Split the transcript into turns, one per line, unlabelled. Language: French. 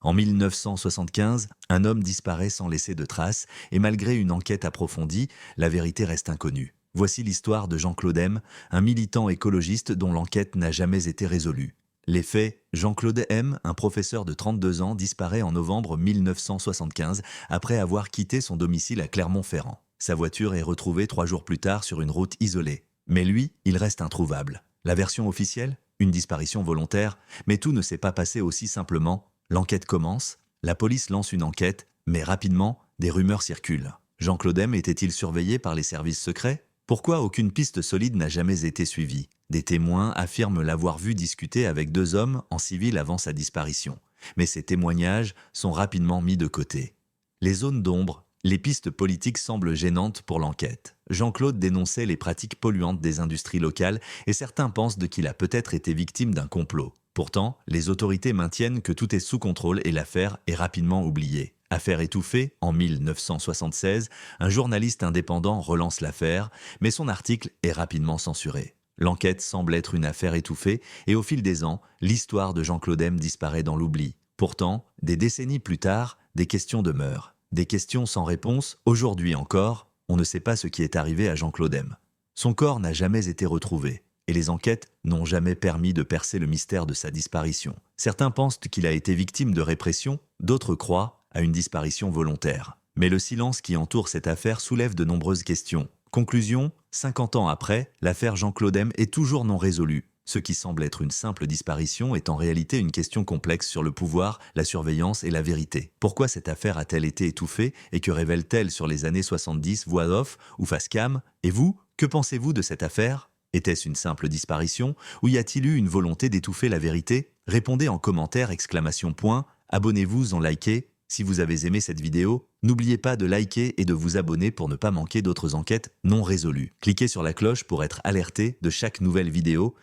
En 1975, un homme disparaît sans laisser de traces, et malgré une enquête approfondie, la vérité reste inconnue. Voici l'histoire de Jean-Claude M., un militant écologiste dont l'enquête n'a jamais été résolue. Les faits, Jean-Claude M., un professeur de 32 ans, disparaît en novembre 1975 après avoir quitté son domicile à Clermont-Ferrand. Sa voiture est retrouvée 3 jours plus tard sur une route isolée. Mais lui, il reste introuvable. La version officielle? Une disparition volontaire, mais tout ne s'est pas passé aussi simplement. L'enquête commence, la police lance une enquête, mais rapidement, des rumeurs circulent. Jean-Claude M. était-il surveillé par les services secrets? Pourquoi aucune piste solide n'a jamais été suivie? Des témoins affirment l'avoir vu discuter avec 2 hommes en civil avant sa disparition. Mais ces témoignages sont rapidement mis de côté. Les zones d'ombre, les pistes politiques semblent gênantes pour l'enquête. Jean-Claude dénonçait les pratiques polluantes des industries locales et certains pensent qu'il a peut-être été victime d'un complot. Pourtant, les autorités maintiennent que tout est sous contrôle et l'affaire est rapidement oubliée. Affaire étouffée, en 1976, un journaliste indépendant relance l'affaire, mais son article est rapidement censuré. L'enquête semble être une affaire étouffée et au fil des ans, l'histoire de Jean-Claude M disparaît dans l'oubli. Pourtant, des décennies plus tard, des questions demeurent. Des questions sans réponse, aujourd'hui encore, on ne sait pas ce qui est arrivé à Jean-Claude M. Son corps n'a jamais été retrouvé, et les enquêtes n'ont jamais permis de percer le mystère de sa disparition. Certains pensent qu'il a été victime de répression, d'autres croient à une disparition volontaire. Mais le silence qui entoure cette affaire soulève de nombreuses questions. Conclusion, 50 ans après, l'affaire Jean-Claude M est toujours non résolue. Ce qui semble être une simple disparition est en réalité une question complexe sur le pouvoir, la surveillance et la vérité. Pourquoi cette affaire a-t-elle été étouffée et que révèle-t-elle sur les années 70, voix off ou face cam? Et vous, que pensez-vous de cette affaire? Était-ce une simple disparition ou y a-t-il eu une volonté d'étouffer la vérité? Répondez en commentaire, exclamation point, abonnez-vous en liker. Si vous avez aimé cette vidéo, n'oubliez pas de liker et de vous abonner pour ne pas manquer d'autres enquêtes non résolues. Cliquez sur la cloche pour être alerté de chaque nouvelle vidéo